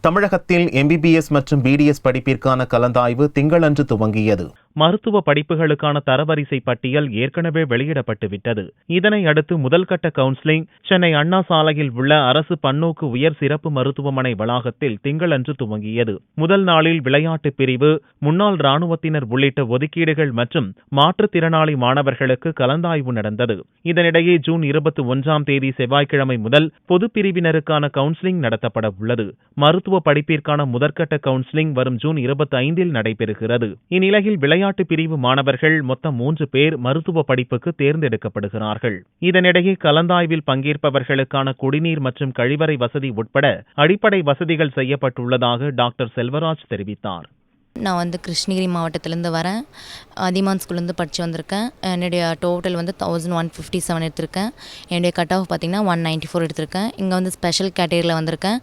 தமிழகத்தில் எம்பிபிஎஸ் மற்றும் பிடிஎஸ் படிப்பிற்கான கலந்தாய்வு திங்களன்று துவங்கியது. மருத்துவ படிப்புகளுக்கான தரவரிசை பட்டியல் ஏற்கனவே வெளியிடப்பட்டுவிட்டது. இதனை அடுத்து முதல்கட்ட கவுன்சிலிங் சென்னை அண்ணா சாலையில் உள்ள அரசு பன்னோக்கு உயர் சிறப்பு மருத்துவமனை வளாகத்தில் திங்களன்று துவங்கியது. முதல் நாளில் விளையாட்டு பிரிவு, முன்னாள் ராணுவத்தினர் உள்ளிட்ட ஒதுக்கீடுகள் மற்றும் மாற்றுத்திறனாளி மாணவர்களுக்கு கலந்தாய்வு நடந்தது. இதனிடையே ஜூன் 21ஆம் தேதி செவ்வாய்க்கிழமை முதல் பொது பிரிவினருக்கான கவுன்சிலிங் நடத்தப்பட உள்ளது. மருத்துவ படிப்பிற்கான முதற்கட்ட கவுன்சிலிங் வரும் ஜூன் 25இல் நடைபெறுகிறது. இந்நிலையில் விளையாட்டு பிரிவு மாணவர்கள் மொத்தம் 3 பேர் மருத்துவ படிப்புக்கு தேர்ந்தெடுக்கப்படுகிறார்கள். இதனிடையே கலந்தாய்வில் பங்கேற்பவர்களுக்கான குடிநீர் மற்றும் கழிவறை வசதி உட்பட அடிப்படை வசதிகள் செய்யப்பட்டுள்ளதாக டாக்டர் செல்வராஜ் தெரிவித்தார். நான் கிருஷ்ணகிரி மாவட்டத்திலேருந்து வரேன். அதிமான் ஸ்கூல்லேருந்து படித்து வந்திருக்கேன். என்னுடைய டோட்டல் 1157 எடுத்திருக்கேன். என்னுடைய கட் ஆஃப் பார்த்திங்கன்னா 194 எடுத்திருக்கேன். இங்கே ஸ்பெஷல் கேட்டகரியில் வந்திருக்கேன்.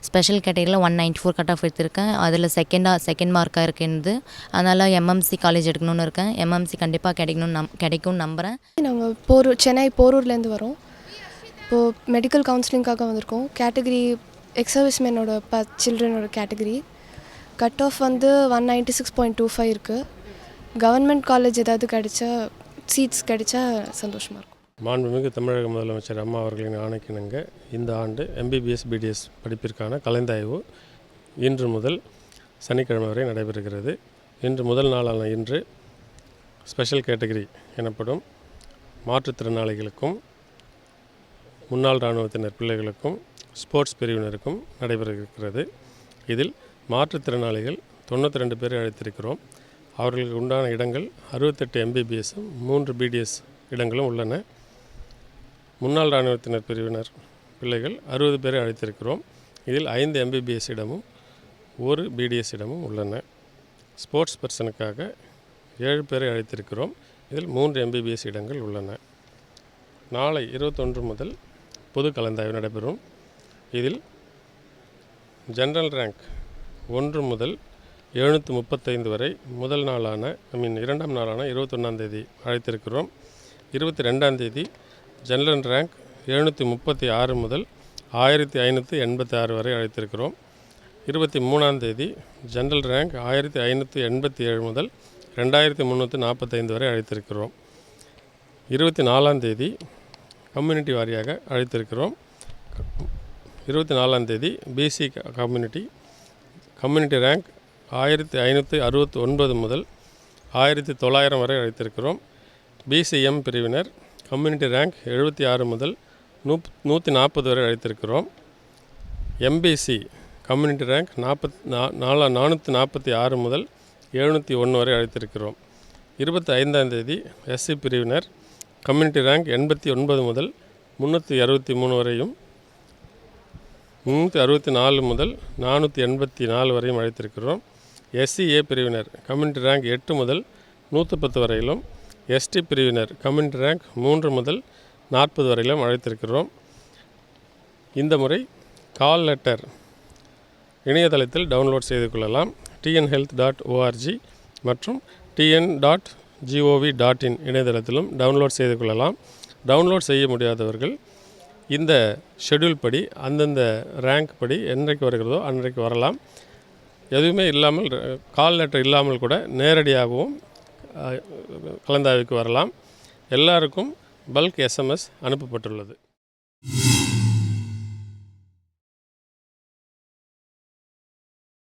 ஸ்பெஷல் கேட்டகரியில் 194 கட் ஆஃப் எடுத்திருக்கேன். அதில் செகண்ட் மார்க்காக இருக்குது. அதனால் எம்எம்சி காலேஜ் எடுக்கணும்னு இருக்கேன். எம்எம்சி கண்டிப்பாக கிடைக்கும்னு நம்புகிறேன். நாங்கள் சென்னை போரூர்லேருந்து வரோம். இப்போது மெடிக்கல் கவுன்சிலிங்காக வந்திருக்கோம். கேட்டகரி எக்ஸர்விஸ்மேனோட சில்ட்ரனோட கேட்டகரி. கட் ஆஃப் 196.25 இருக்குது. கவர்மெண்ட் காலேஜ் ஏதாவது கிடைச்சா சீட்ஸ் கிடைச்சா சந்தோஷமாக இருக்கும். மாண்புமிகு தமிழக முதலமைச்சர் அம்மா அவர்களின் ஆணைக்கிணங்க இந்த ஆண்டு எம்பிபிஎஸ் பிடிஎஸ் படிப்பிற்கான கலந்தாய்வு இன்று முதல் சனிக்கிழமை வரை நடைபெறுகிறது. இன்று முதல் நாளான இன்று ஸ்பெஷல் கேட்டகரி எனப்படும் மாற்றுத்திறனாளிகளுக்கும் முன்னாள் இராணுவத்தினர் பிள்ளைகளுக்கும் ஸ்போர்ட்ஸ் பிரிவினருக்கும் நடைபெறுகிறது. இதில் மாற்றுத்திறனாளிகள் 92 பேரை அழைத்திருக்கிறோம். அவர்களுக்கு உண்டான இடங்கள் 68 எம்பிபிஎஸும் 3 பிடிஎஸ் இடங்களும் உள்ளன. முன்னாள் இராணுவத்தினர் பிரிவினர் பிள்ளைகள் 60 பேரை அழைத்திருக்கிறோம். இதில் 5 எம்பிபிஎஸ் இடமும் 1 பிடிஎஸ் இடமும் உள்ளன. ஸ்போர்ட்ஸ் பர்சனுக்காக 7 பேரை அழைத்திருக்கிறோம். இதில் 3 எம்பிபிஎஸ் இடங்கள் உள்ளன. நாளை 21 முதல் பொது கலந்தாய்வு நடைபெறும். இதில் ஜெனரல் ரேங்க் 1 முதல் 735 வரை இரண்டாம் நாளான 21ஆம் தேதி அழைத்திருக்கிறோம். 22ஆம் தேதி ஜெனரல் ரேங்க் 736 முதல் 1586 வரை அழைத்திருக்கிறோம். 23ஆம் தேதி ஜெனரல் ரேங்க் 1587 முதல் 2345 வரை அழைத்திருக்கிறோம். 24ஆம் தேதி கம்யூனிட்டி வாரியாக அழைத்திருக்கிறோம். 24ஆம் தேதி பிசி கம்யூனிட்டி ரேங்க் 1569 முதல் 1900 வரை அழைத்திருக்கிறோம். பிசிஎம் பிரிவினர் கம்யூனிட்டி ரேங்க் 76 முதல் 140 வரை அழைத்திருக்கிறோம். எம்பிசி கம்யூனிட்டி ரேங்க் 446 முதல் 701 வரை அழைத்திருக்கிறோம். 25ஆம் தேதி எஸ்சி பிரிவினர் கம்யூனிட்டி ரேங்க் 89 முதல் 363 வரையும் 364 முதல் 484 வரையும் அழைத்திருக்கிறோம். எஸ்சிஏ பிரிவினர் கம்யூனிட்டி ரேங்க் 8 முதல் 110 வரையிலும், எஸ்டி பிரிவினர் கம்யூனிட்டி ரேங்க் 3 முதல் 40 வரையிலும் அழைத்திருக்கிறோம். இந்த முறை கால் லெட்டர் இணையதளத்தில் டவுன்லோட் செய்து கொள்ளலாம். tnhealth.org மற்றும் tn.gov.in இணையதளத்திலும் டவுன்லோட் செய்து கொள்ளலாம். டவுன்லோட் செய்ய முடியாதவர்கள் இந்த ஷெட்யூல் படி அந்தந்த ரேங்க் படி என்றைக்கு வருகிறதோ அன்றைக்கு வரலாம். எதுவுமே இல்லாமல் கால் லெட்டர் இல்லாமல் கூட நேரடியாகவும் கலந்தாய்வுக்கு வரலாம். எல்லாருக்கும் பல்க் SMS அனுப்பப்பட்டுள்ளது.